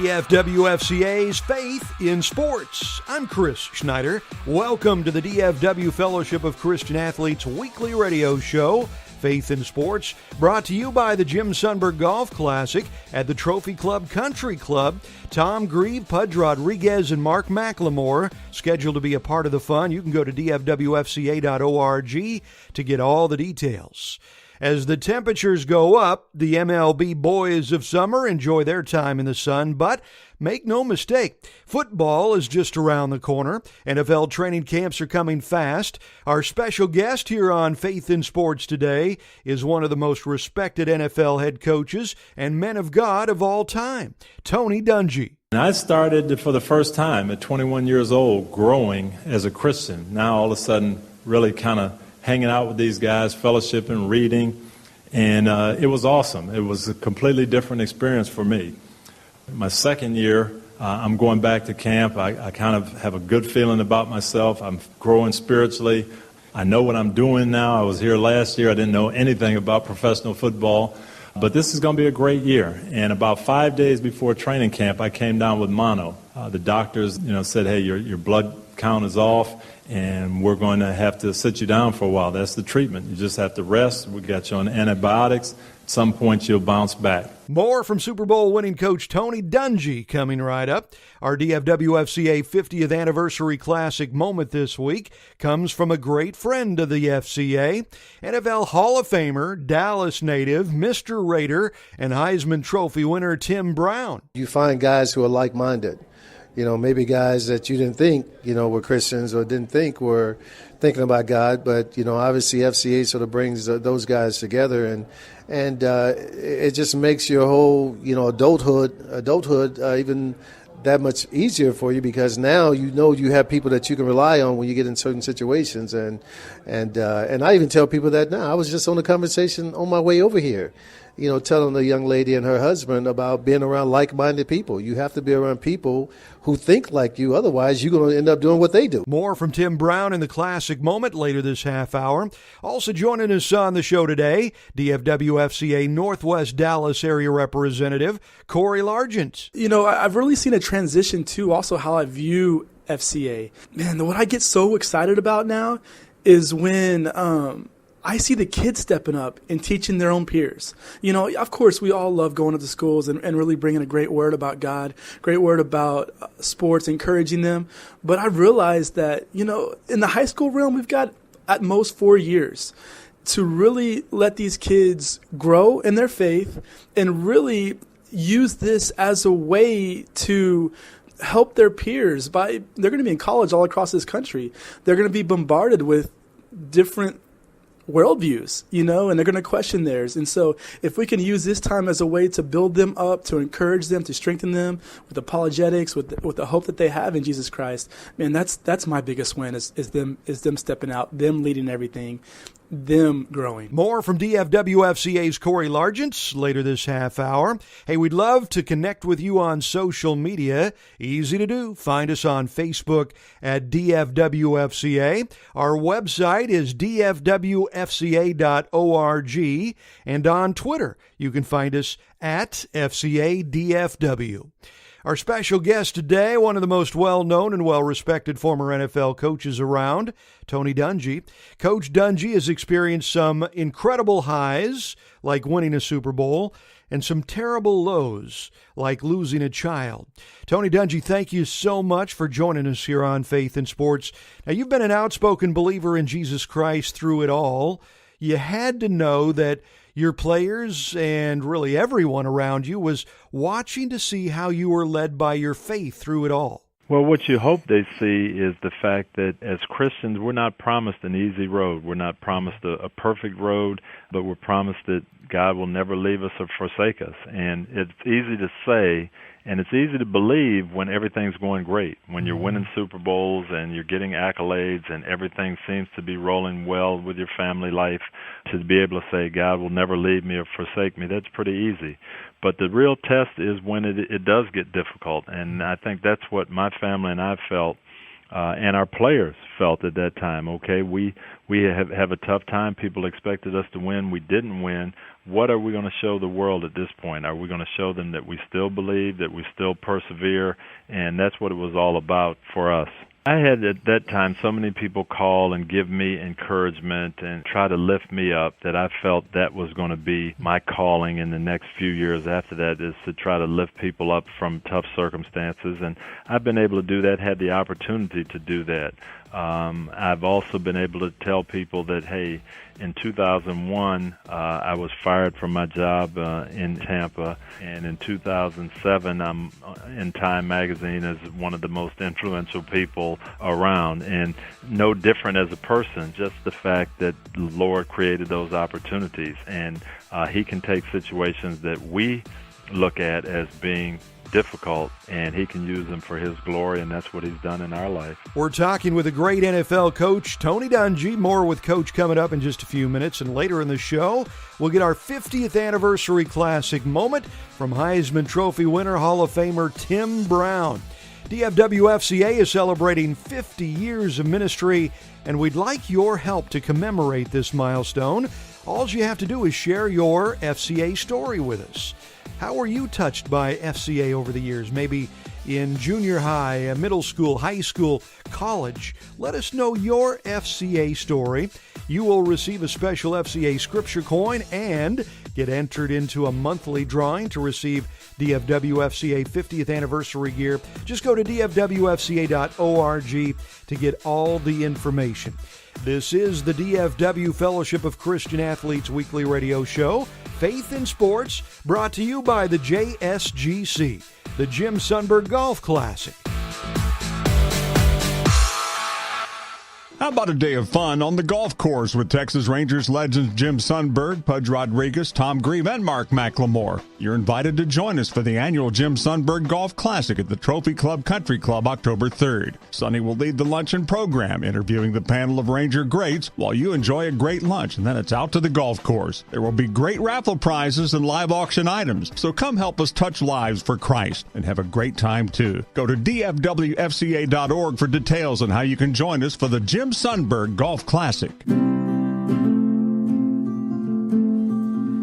DFW FCA's Faith in Sports. I'm Chris Schneider. Welcome to the DFW Fellowship of Christian Athletes weekly radio show, Faith in Sports, brought to you by the Jim Sundberg Golf Classic at the Trophy Club Country Club. Tom Grieve, Pudge Rodriguez, and Mark McLemore scheduled to be a part of the fun. You can go to dfwfca.org to get all the details. As the temperatures go up, the MLB boys of summer enjoy their time in the sun, but make no mistake, football is just around the corner. NFL training camps are coming fast. Our special guest here on Faith in Sports today is one of the most respected NFL head coaches and men of God of all time, Tony Dungy. I started for the first time at 21 years old growing as a Christian. Now all of a sudden really kind of hanging out with these guys, fellowshipping, reading, and it was awesome. It was a completely different experience for me. My second year, I'm going back to camp. I kind of have a good feeling about myself. I'm growing spiritually. I know what I'm doing now. I was here last year. I didn't know anything about professional football, but this is going to be a great year. And about 5 days before training camp, I came down with mono. The doctors, said, hey, your blood count is off, and we're going to have to sit you down for a while. That's the treatment. You just have to rest. We got you on antibiotics. At some point, you'll bounce back. More from Super Bowl winning coach Tony Dungy coming right up. Our DFW FCA 50th Anniversary Classic moment this week comes from a great friend of the FCA, NFL Hall of Famer, Dallas native, Mr. Raider, and Heisman Trophy winner Tim Brown. You find guys who are like-minded. Maybe guys that you didn't think, were Christians or didn't think were thinking about God. But, obviously FCA sort of brings those guys together. And it just makes your whole, adulthood even that much easier for you, because now you have people that you can rely on when you get in certain situations. And I even tell people that now. I was just on a conversation on my way over here, telling the young lady and her husband about being around like-minded people. You have to be around people who think like you. Otherwise, you're going to end up doing what they do. More from Tim Brown in the classic moment later this half hour. Also joining us on the show today, DFW FCA Northwest Dallas area representative Corey Largent. I've really seen a transition to also how I view FCA. Man, what I get so excited about now is when I see the kids stepping up and teaching their own peers. Of course, we all love going to the schools and really bringing a great word about God, great word about sports, encouraging them. But I realized that, in the high school realm, we've got at most 4 years to really let these kids grow in their faith and really use this as a way to help their peers. They're going to be in college all across this country. They're going to be bombarded with different worldviews, and they're going to question theirs. And so if we can use this time as a way to build them up, to encourage them, to strengthen them with apologetics, with the hope that they have in Jesus Christ, man, that's my biggest win is them stepping out, them leading everything, them growing. More from DFW FCA's Corey Largent later this half hour. Hey, we'd love to connect with you on social media. Easy to do. Find us on Facebook at DFW FCA. Our website is dfwfca.org. And on Twitter, you can find us at FCA-DFW. Our special guest today, one of the most well-known and well-respected former NFL coaches around, Tony Dungy. Coach Dungy has experienced some incredible highs, like winning a Super Bowl, and some terrible lows, like losing a child. Tony Dungy, thank you so much for joining us here on Faith in Sports. Now, you've been an outspoken believer in Jesus Christ through it all. You had to know that your players and really everyone around you was watching to see how you were led by your faith through it all. Well, what you hope they see is the fact that as Christians, we're not promised an easy road. We're not promised a perfect road, but we're promised that God will never leave us or forsake us. And it's easy to say, and it's easy to believe when everything's going great, when you're winning Super Bowls and you're getting accolades and everything seems to be rolling well with your family life, to be able to say, God will never leave me or forsake me. That's pretty easy. But the real test is when it does get difficult, and I think that's what my family and I felt and our players felt at that time, okay, we have a tough time. People expected us to win. We didn't win. What are we going to show the world at this point? Are we going to show them that we still believe, that we still persevere? And that's what it was all about for us. I had at that time so many people call and give me encouragement and try to lift me up that I felt that was going to be my calling in the next few years after that, is to try to lift people up from tough circumstances. And I've been able to do that, had the opportunity to do that. I've also been able to tell people that, hey, in 2001, I was fired from my job in Tampa, and in 2007, I'm in Time magazine as one of the most influential people around, and no different as a person, just the fact that the Lord created those opportunities, and He can take situations that we look at as being difficult, and He can use them for His glory, and that's what He's done in our life. We're talking with a great NFL coach, Tony Dungy. More with Coach coming up in just a few minutes, and later in the show, we'll get our 50th anniversary classic moment from Heisman Trophy winner, Hall of Famer Tim Brown. DFW FCA is celebrating 50 years of ministry, and we'd like your help to commemorate this milestone. All you have to do is share your FCA story with us. How were you touched by FCA over the years? Maybe in junior high, middle school, high school, college. Let us know your FCA story. You will receive a special FCA scripture coin and get entered into a monthly drawing to receive DFW FCA 50th anniversary gear. Just go to dfwfca.org to get all the information. This is the DFW Fellowship of Christian Athletes weekly radio show, Faith in Sports, brought to you by the JSGC, the Jim Sundberg Golf Classic. How about a day of fun on the golf course with Texas Rangers legends Jim Sundberg, Pudge Rodriguez, Tom Grieve, and Mark McLemore? You're invited to join us for the annual Jim Sundberg Golf Classic at the Trophy Club Country Club October 3rd. Sonny will lead the luncheon program, interviewing the panel of Ranger greats while you enjoy a great lunch, and then it's out to the golf course. There will be great raffle prizes and live auction items, so come help us touch lives for Christ and have a great time too. Go to dfwfca.org for details on how you can join us for the Jim Sundberg Golf Classic.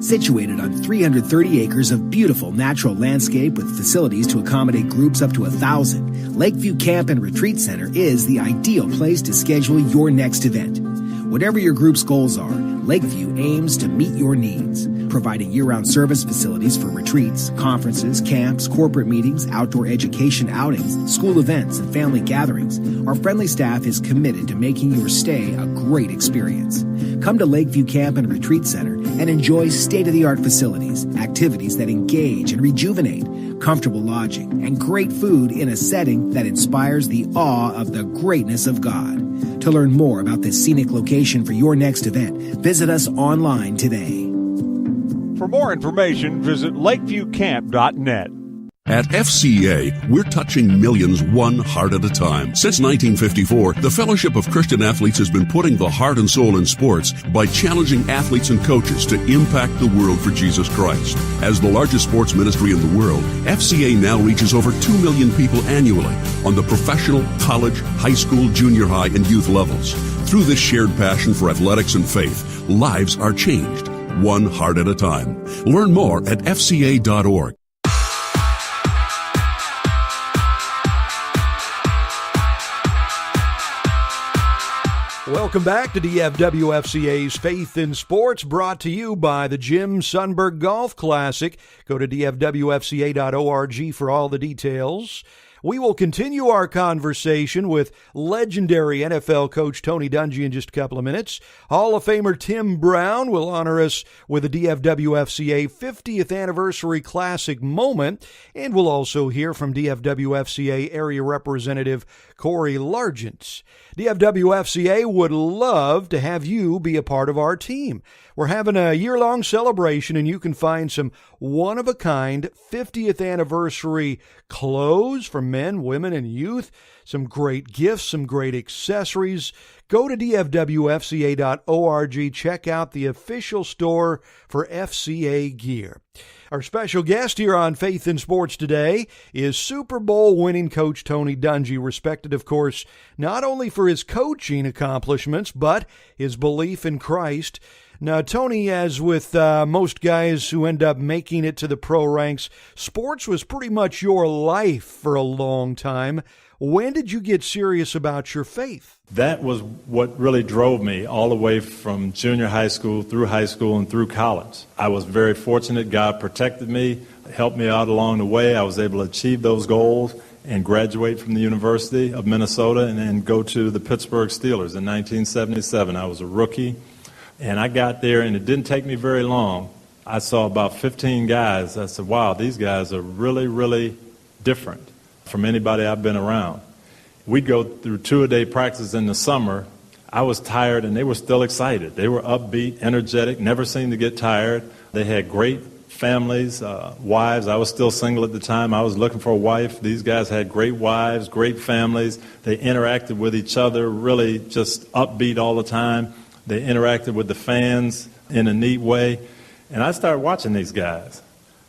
Situated on 330 acres of beautiful natural landscape with facilities to accommodate groups up to 1,000, Lakeview Camp and Retreat Center is the ideal place to schedule your next event. Whatever your group's goals are, Lakeview aims to meet your needs, providing year-round service facilities for retreats, conferences, camps, corporate meetings, outdoor education outings, school events, and family gatherings. Our friendly staff is committed to making your stay a great experience. Come to Lakeview Camp and Retreat Center and enjoy state-of-the-art facilities, activities that engage and rejuvenate, comfortable lodging, and great food in a setting that inspires the awe of the greatness of God. To learn more about this scenic location for your next event, visit us online today. For more information, visit lakeviewcamp.net. At FCA, we're touching millions one heart at a time. Since 1954, the Fellowship of Christian Athletes has been putting the heart and soul in sports by challenging athletes and coaches to impact the world for Jesus Christ. As the largest sports ministry in the world, FCA now reaches over 2 million people annually on the professional, college, high school, junior high, and youth levels. Through this shared passion for athletics and faith, lives are changed, one heart at a time. Learn more at fca.org. Welcome back to DFW FCA's Faith in Sports, brought to you by the Jim Sundberg Golf Classic. Go to dfwfca.org for all the details. We will continue our conversation with legendary NFL coach Tony Dungy in just a couple of minutes. Hall of Famer Tim Brown will honor us with a DFW FCA 50th Anniversary Classic moment, and we'll also hear from DFW FCA Area Representative Corey Largent. DFW FCA would love to have you be a part of our team. We're having a year-long celebration, and you can find some one-of-a-kind 50th anniversary clothes for men, women, and youth, some great gifts, some great accessories. Go to dfwfca.org. Check out the official store for FCA gear. Our special guest here on Faith in Sports today is Super Bowl winning coach Tony Dungy, respected, of course, not only for his coaching accomplishments, but his belief in Christ. Now, Tony, as with most guys who end up making it to the pro ranks, sports was pretty much your life for a long time. When did you get serious about your faith? That was what really drove me all the way from junior high school, and through college. I was very fortunate. God protected me, helped me out along the way. I was able to achieve those goals and graduate from the University of Minnesota and then go to the Pittsburgh Steelers in 1977. I was a rookie. And I got there, and it didn't take me very long. I saw about 15 guys. I said, wow, these guys are really, really different from anybody I've been around. We'd go through 2-a-day practices in the summer. I was tired, and they were still excited. They were upbeat, energetic, never seemed to get tired. They had great families, wives. I was still single at the time. I was looking for a wife. These guys had great wives, great families. They interacted with each other, really just upbeat all the time. They interacted with the fans in a neat way. And I started watching these guys.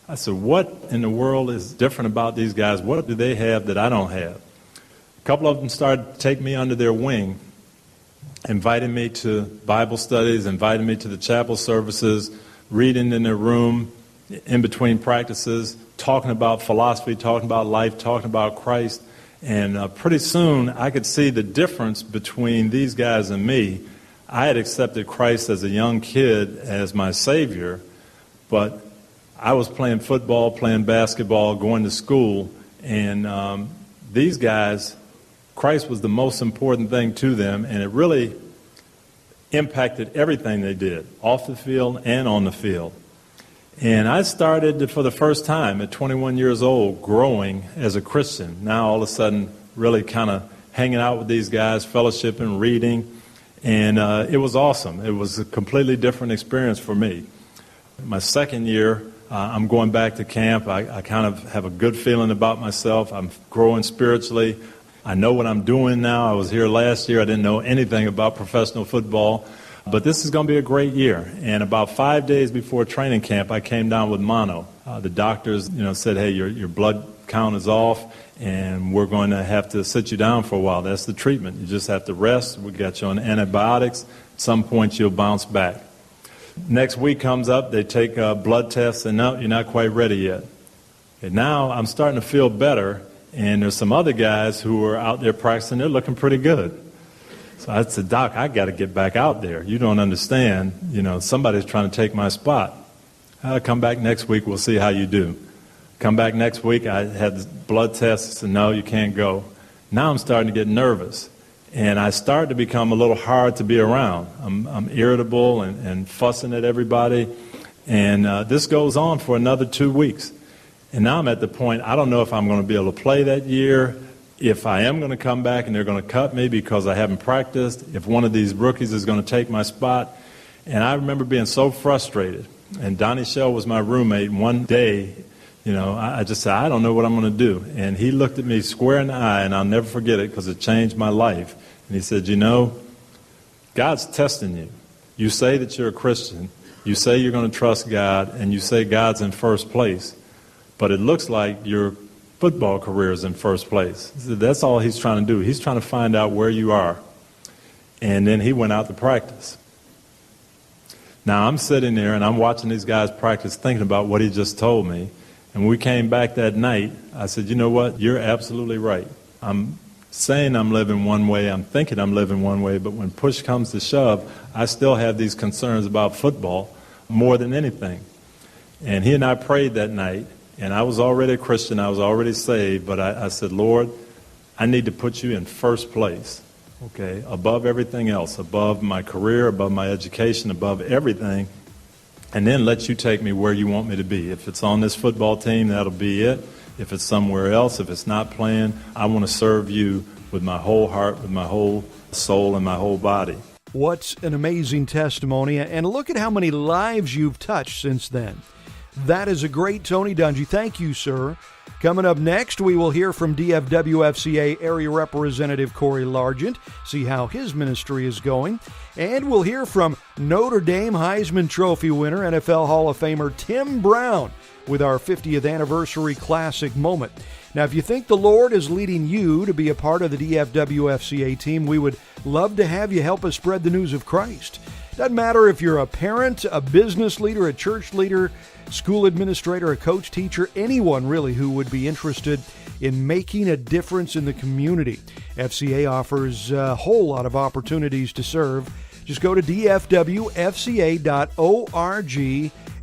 I said, what in the world is different about these guys? What do they have that I don't have? A couple of them started to take me under their wing, inviting me to Bible studies, inviting me to the chapel services, reading in their room in between practices, talking about philosophy, talking about life, talking about Christ. And pretty soon I could see the difference between these guys and me. I had accepted Christ as a young kid as my Savior, but I was playing football, playing basketball, going to school, and these guys, Christ was the most important thing to them, and it really impacted everything they did, off the field and on the field. And I started, for the first time at 21 years old, growing as a Christian. Now all of a sudden, really kind of hanging out with these guys, fellowshipping, reading. And it was awesome. It was a completely different experience for me. My second year, I'm going back to camp. I kind of have a good feeling about myself. I'm growing spiritually. I know what I'm doing now. I was here last year. I didn't know anything about professional football. But this is going to be a great year. And about 5 days before training camp, I came down with mono. The doctors, said, hey, your blood count is off, and we're going to have to sit you down for a while. That's the treatment. You just have to rest. We got you on antibiotics. At some point, you'll bounce back. Next week comes up. They take blood tests, and no, you're not quite ready yet. And now I'm starting to feel better, and there's some other guys who are out there practicing. They're looking pretty good. So I said, Doc, I got to get back out there. You don't understand. Somebody's trying to take my spot. I'll come back next week. We'll see how you do. Come back next week. I had blood tests, and no, you can't go. Now I'm starting to get nervous, and I start to become a little hard to be around. I'm irritable and fussing at everybody, and this goes on for another 2 weeks. And now I'm at the point, I don't know if I'm going to be able to play that year, if I am going to come back and they're going to cut me because I haven't practiced, if one of these rookies is going to take my spot. And I remember being so frustrated. And Donnie Shell was my roommate. And one day, I just said, I don't know what I'm going to do. And he looked at me square in the eye, and I'll never forget it because it changed my life. And he said, God's testing you. You say that you're a Christian. You say you're going to trust God, and you say God's in first place. But it looks like your football career is in first place. He said, that's all he's trying to do. He's trying to find out where you are. And then he went out to practice. Now I'm sitting there, and I'm watching these guys practice, thinking about what he just told me. And when we came back that night, I said, you know what? You're absolutely right. I'm saying I'm living one way. I'm thinking I'm living one way. But when push comes to shove, I still have these concerns about football more than anything. And he and I prayed that night. And I was already a Christian. I was already saved. But I said, Lord, I need to put you in first place, okay, above everything else, above my career, above my education, above everything, and then let you take me where you want me to be. If it's on this football team, that'll be it. If it's somewhere else, if it's not playing, I want to serve you with my whole heart, with my whole soul, and my whole body. What an amazing testimony. And look at how many lives you've touched since then. That is a great Tony Dungy. Thank you, sir. Coming up next, we will hear from DFW FCA Area Representative Corey Largent, see how his ministry is going. And we'll hear from Notre Dame Heisman Trophy winner, NFL Hall of Famer Tim Brown, with our 50th anniversary classic moment. Now, if you think the Lord is leading you to be a part of the DFW FCA team, we would love to have you help us spread the news of Christ. Doesn't matter if you're a parent, a business leader, a church leader, school administrator, a coach, teacher, anyone really who would be interested in making a difference in the community. FCA offers a whole lot of opportunities to serve. Just go to dfwfca.org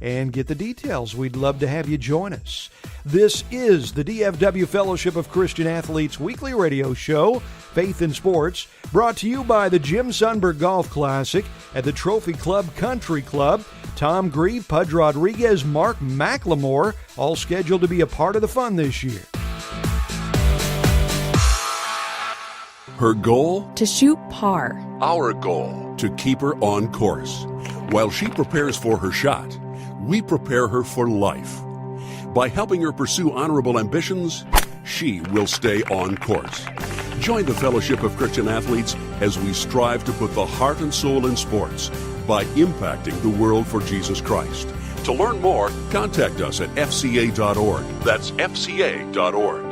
and get the details. We'd love to have you join us. This is the DFW Fellowship of Christian Athletes weekly radio show, Faith in Sports, brought to you by the Jim Sundberg Golf Classic at the Trophy Club Country Club. Tom Grieve, Pudge Rodriguez, Mark McLemore, all scheduled to be a part of the fun this year. Her goal? To shoot par. Our goal? To keep her on course. While she prepares for her shot, we prepare her for life. By helping her pursue honorable ambitions, she will stay on course. Join the Fellowship of Christian Athletes as we strive to put the heart and soul in sports by impacting the world for Jesus Christ. To learn more, contact us at fca.org. That's fca.org.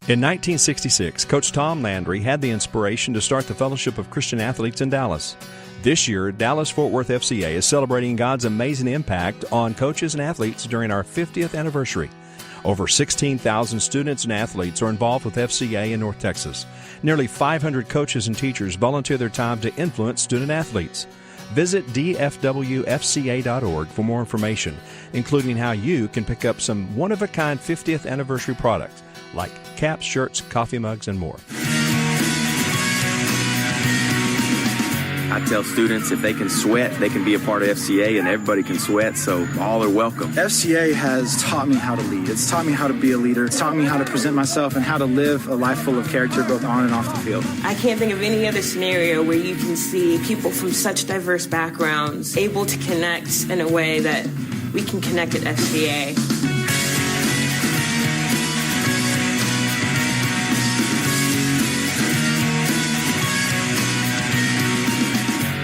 In 1966, Coach Tom Landry had the inspiration to start the Fellowship of Christian Athletes in Dallas. This year, Dallas-Fort Worth FCA is celebrating God's amazing impact on coaches and athletes during our 50th anniversary. Over 16,000 students and athletes are involved with FCA in North Texas. Nearly 500 coaches and teachers volunteer their time to influence student athletes. Visit dfwfca.org for more information, including how you can pick up some one-of-a-kind 50th anniversary products like caps, shirts, coffee mugs, and more. I tell students if they can sweat, they can be a part of FCA, and everybody can sweat, so all are welcome. FCA has taught me how to lead. It's taught me how to be a leader. It's taught me how to present myself and how to live a life full of character, both on and off the field. I can't think of any other scenario where you can see people from such diverse backgrounds able to connect in a way that we can connect at FCA.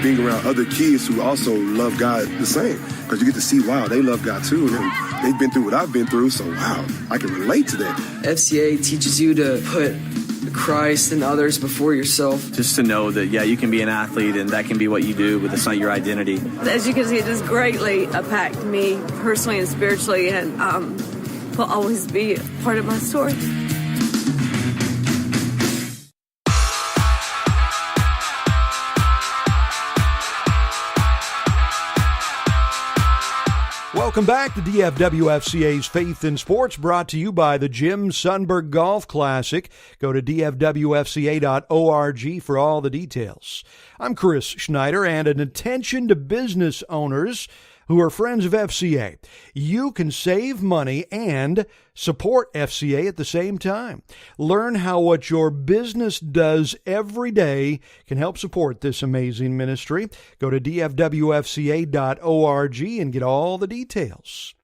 Being around other kids who also love God the same, because you get to see, wow, they love God too, and they've been through what I've been through, so wow, I can relate to that. FCA teaches you to put Christ and others before yourself. Just to know that, yeah, you can be an athlete and that can be what you do, but it's not your identity. As you can see, it just greatly impacted me personally and spiritually, and will always be part of my story. Welcome back to DFW FCA's Faith in Sports, brought to you by the Jim Sundberg Golf Classic. Go to dfwfca.org for all the details. I'm Chris Schneider, and an attention to business owners who are friends of FCA. You can save money and support FCA at the same time. Learn how what your business does every day can help support this amazing ministry. Go to dfwfca.org and get all the details.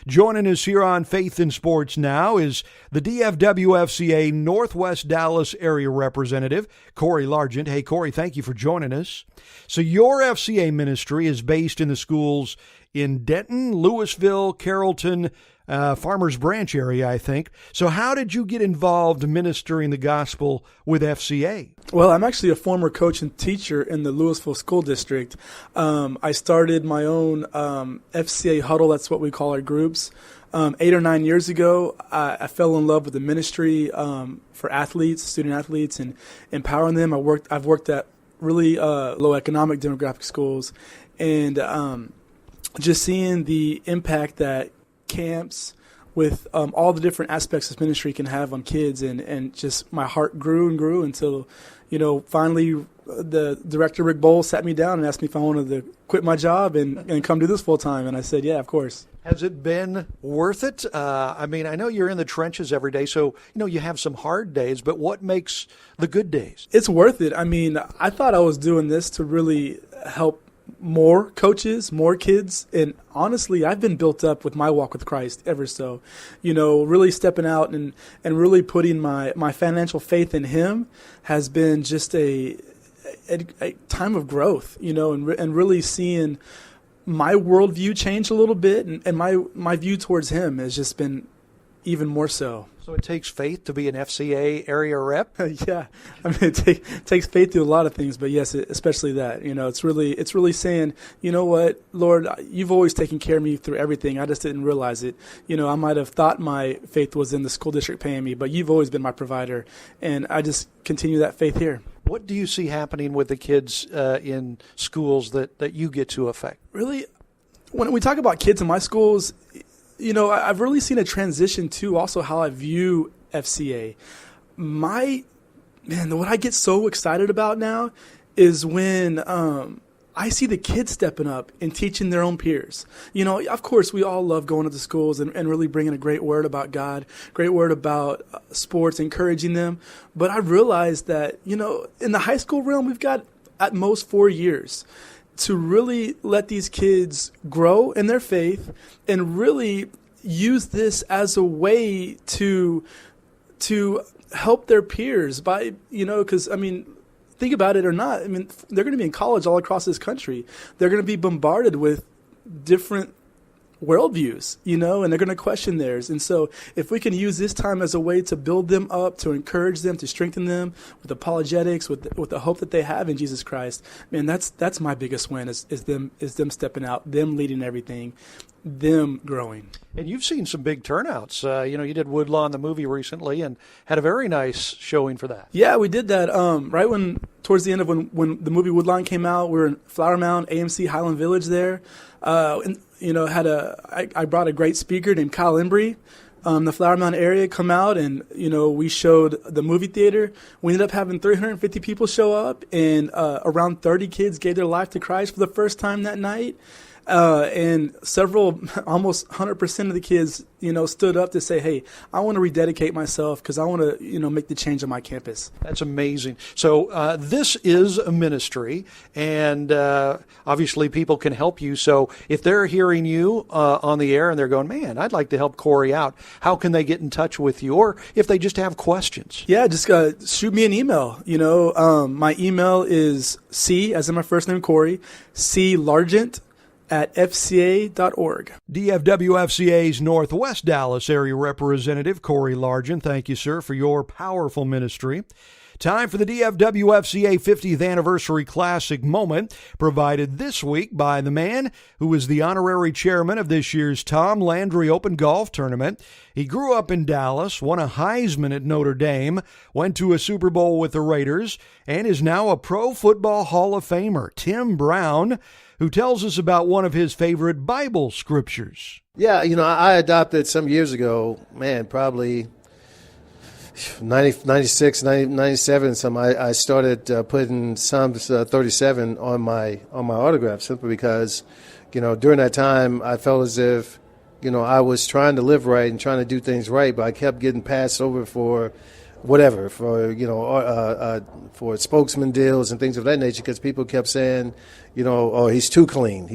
Joining us here on Faith in Sports now is the DFW FCA Northwest Dallas area representative, Corey Largent. Hey, Corey, thank you for joining us. So your FCA ministry is based in the schools in Denton, Louisville, Carrollton, Farmers Branch area, I think. So how did you get involved ministering the gospel with FCA? Well, I'm actually a former coach and teacher in the Louisville School District. I started my own FCA huddle, that's what we call our groups. 8 or 9 years ago, I fell in love with the ministry for athletes, student athletes, and empowering them. I've worked at really low economic demographic schools, and just seeing the impact that camps with all the different aspects this ministry can have on kids, and just my heart grew and grew until, finally the director, Rick Bowles, sat me down and asked me if I wanted to quit my job and come do this full time. And I said, yeah, of course. Has it been worth it? I know you're in the trenches every day, so, you have some hard days, but what makes the good days? It's worth it. I thought I was doing this to really help more coaches, more kids. And honestly, I've been built up with my walk with Christ ever so. Really stepping out and really putting my financial faith in Him has been just a time of growth, and really seeing my worldview change a little bit, and my view towards Him has just been even more so. So it takes faith to be an FCA area rep? Yeah. I mean, it takes faith to a lot of things, but yes, especially that. It's really saying, you know what, Lord, you've always taken care of me through everything. I just didn't realize it. I might have thought my faith was in the school district paying me, but you've always been my provider, and I just continue that faith here. What do you see happening with the kids in schools that you get to affect? Really, when we talk about kids in my schools, I've really seen a transition to also how I view FCA. What I get so excited about now is when I see the kids stepping up and teaching their own peers. Of course, we all love going to the schools and really bringing a great word about God, great word about sports, encouraging them. But I realized that, in the high school realm, we've got at most 4 years to really let these kids grow in their faith and really use this as a way to help their peers by, because, think about it or not, they're going to be in college all across this country. They're going to be bombarded with different worldviews, and they're going to question theirs. And so if we can use this time as a way to build them up, to encourage them, to strengthen them with apologetics, with the hope that they have in Jesus Christ, man, that's my biggest win is them stepping out, them leading everything, them growing. And you've seen some big turnouts. You did Woodlawn, the movie, recently, and had a very nice showing for that. Yeah, we did that right towards the end of when the movie Woodlawn came out. We were in Flower Mound, AMC Highland Village there. I brought a great speaker named Kyle Embry, the Flower Mound area, come out, and we showed the movie theater. We ended up having 350 people show up, and around 30 kids gave their life to Christ for the first time that night. And almost 100% of the kids, stood up to say, hey, I want to rededicate myself because I want to, make the change on my campus. That's amazing. So this is a ministry, and obviously people can help you. So if they're hearing you on the air and they're going, man, I'd like to help Corey out, how can they get in touch with you? Or if they just have questions? Yeah, just shoot me an email. My email is C, as in my first name, Corey, C Largent at FCA.org. DFW FCA's Northwest Dallas area representative, Corey Largent. Thank you, sir, for your powerful ministry. Time for the DFW FCA 50th Anniversary Classic moment, provided this week by the man who is the honorary chairman of this year's Tom Landry Open Golf Tournament. He grew up in Dallas, won a Heisman at Notre Dame, went to a Super Bowl with the Raiders, and is now a Pro Football Hall of Famer, Tim Brown, who tells us about one of his favorite Bible scriptures. Yeah, I adopted some years ago, probably 96, 97. I started putting Psalms 37 on my autograph simply because, during that time I felt as if, I was trying to live right and trying to do things right, but I kept getting passed over for whatever, for spokesman deals and things of that nature, because people kept saying, oh, he's too clean,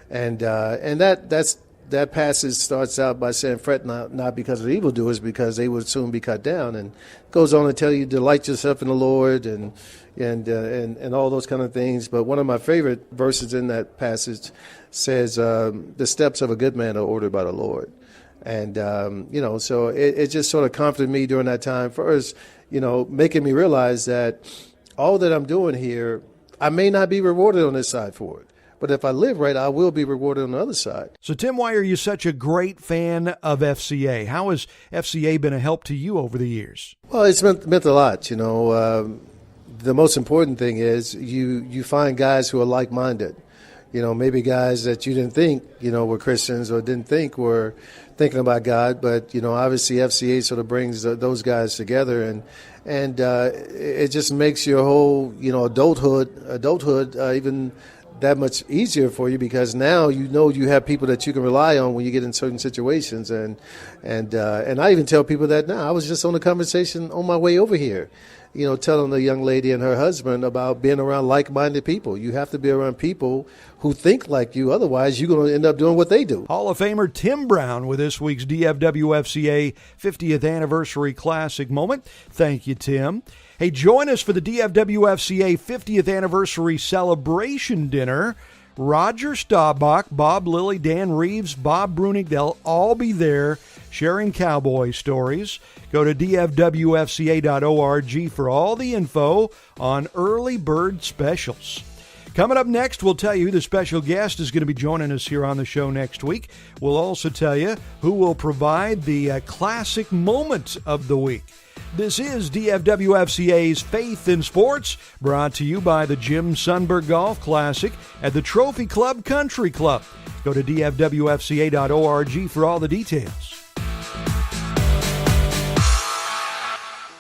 and that passage starts out by saying, fret not because of the evildoers, because they will soon be cut down, and goes on to tell you, delight yourself in the Lord, and all those kind of things. But one of my favorite verses in that passage says, the steps of a good man are ordered by the Lord. And, so it just sort of comforted me during that time. First, making me realize that all that I'm doing here, I may not be rewarded on this side for it. But if I live right, I will be rewarded on the other side. So, Tim, why are you such a great fan of FCA? How has FCA been a help to you over the years? Well, it's meant a lot, The most important thing is you find guys who are like-minded. Maybe guys that you didn't think, were Christians or didn't think were thinking about God, but, obviously FCA sort of brings those guys together, and it just makes your whole, adulthood even that much easier for you, because now you have people that you can rely on when you get in certain situations, and I even tell people that now. I was just on a conversation on my way over here, telling the young lady and her husband about being around like-minded people. You have to be around people who think like you. Otherwise, you're going to end up doing what they do. Hall of Famer Tim Brown with this week's DFW FCA 50th Anniversary Classic Moment. Thank you, Tim. Hey, join us for the DFW FCA 50th Anniversary Celebration Dinner. Roger Staubach, Bob Lilly, Dan Reeves, Bob Brunig, they'll all be there sharing cowboy stories. Go to dfwfca.org for all the info on early bird specials. Coming up next, we'll tell you who the special guest is going to be joining us here on the show next week. We'll also tell you who will provide the classic moment of the week. This is DFW FCA's Faith in Sports, brought to you by the Jim Sundberg Golf Classic at the Trophy Club Country Club. Go to dfwfca.org for all the details.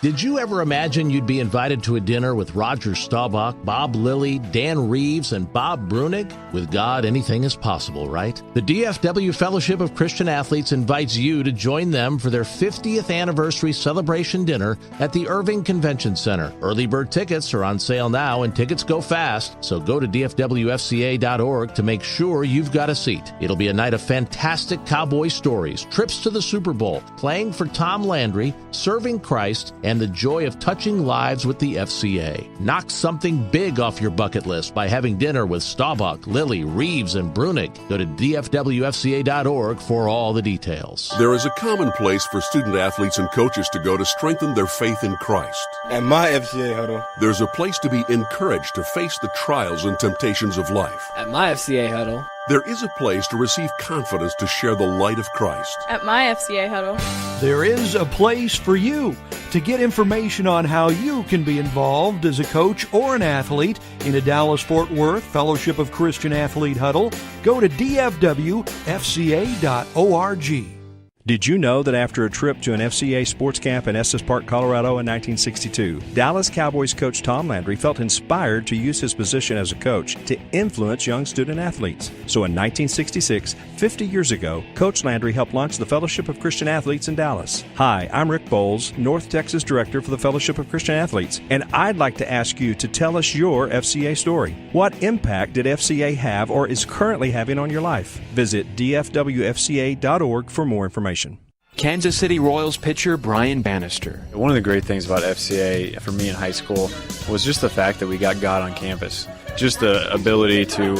Did you ever imagine you'd be invited to a dinner with Roger Staubach, Bob Lilly, Dan Reeves, and Bob Brunig? With God, anything is possible, right? The DFW Fellowship of Christian Athletes invites you to join them for their 50th anniversary celebration dinner at the Irving Convention Center. Early bird tickets are on sale now, and tickets go fast, so go to dfwfca.org to make sure you've got a seat. It'll be a night of fantastic cowboy stories, trips to the Super Bowl, playing for Tom Landry, serving Christ, and the joy of touching lives with the FCA. Knock something big off your bucket list by having dinner with Staubach, Lilly, Reeves, and Brunig. Go to dfwfca.org for all the details. There is a common place for student athletes and coaches to go to strengthen their faith in Christ. At my FCA huddle. There's a place to be encouraged to face the trials and temptations of life. At my FCA huddle. There is a place to receive confidence to share the light of Christ. At my FCA huddle. There is a place for you to get information on how you can be involved as a coach or an athlete in a Dallas-Fort Worth Fellowship of Christian Athlete huddle. Go to dfwfca.org. Did you know that after a trip to an FCA sports camp in Estes Park, Colorado in 1962, Dallas Cowboys coach Tom Landry felt inspired to use his position as a coach to influence young student athletes. So in 1966, 50 years ago, Coach Landry helped launch the Fellowship of Christian Athletes in Dallas. Hi, I'm Rick Bowles, North Texas Director for the Fellowship of Christian Athletes, and I'd like to ask you to tell us your FCA story. What impact did FCA have or is currently having on your life? Visit dfwfca.org for more information. Kansas City Royals pitcher Brian Bannister. One of the great things about FCA for me in high school was just the fact that we got God on campus. Just the ability to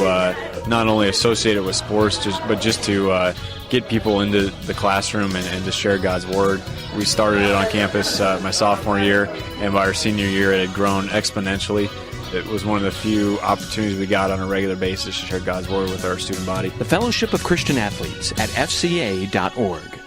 not only associate it with sports, but just to get people into the classroom and to share God's Word. We started it on campus my sophomore year, and by our senior year it had grown exponentially. It was one of the few opportunities we got on a regular basis to share God's Word with our student body. The Fellowship of Christian Athletes at FCA.org.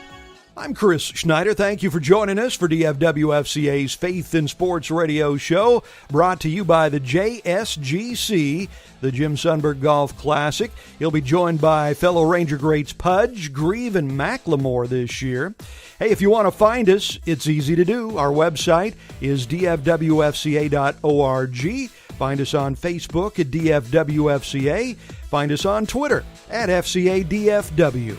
I'm Chris Schneider. Thank you for joining us for DFW FCA's Faith in Sports radio show, brought to you by the JSGC, the Jim Sundberg Golf Classic. He'll be joined by fellow Ranger greats Pudge, Grieve, and McLemore this year. Hey, if you want to find us, it's easy to do. Our website is dfwfca.org. Find us on Facebook at DFWFCA. Find us on Twitter at FCADFW.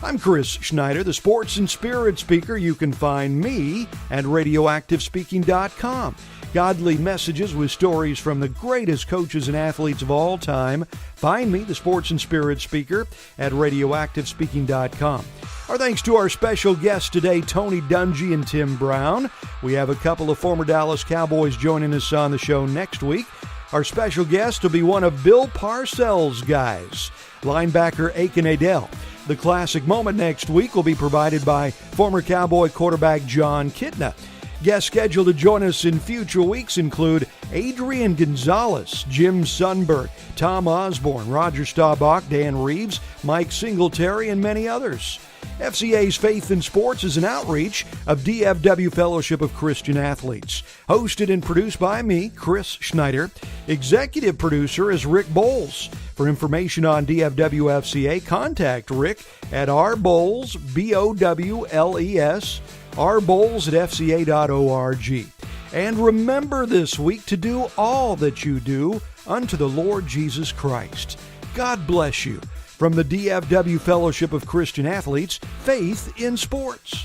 I'm Chris Schneider, the sports and spirit speaker. You can find me at radioactivespeaking.com. Godly messages with stories from the greatest coaches and athletes of all time. Find me, the sports and spirit speaker, at radioactivespeaking.com. Our thanks to our special guests today, Tony Dungy and Tim Brown. We have a couple of former Dallas Cowboys joining us on the show next week. Our special guest will be one of Bill Parcells' guys, linebacker Aiken Adele. The classic moment next week will be provided by former Cowboy quarterback John Kitna. Guests scheduled to join us in future weeks include Adrian Gonzalez, Jim Sundberg, Tom Osborne, Roger Staubach, Dan Reeves, Mike Singletary, and many others. FCA's Faith in Sports is an outreach of DFW Fellowship of Christian Athletes. Hosted and produced by me, Chris Schneider. Executive producer is Rick Bowles. For information on DFW FCA, contact Rick at rbowles, B-O-W-L-E-S, rbowles@fca.org. And remember this week to do all that you do unto the Lord Jesus Christ. God bless you. From the DFW Fellowship of Christian Athletes, Faith in Sports.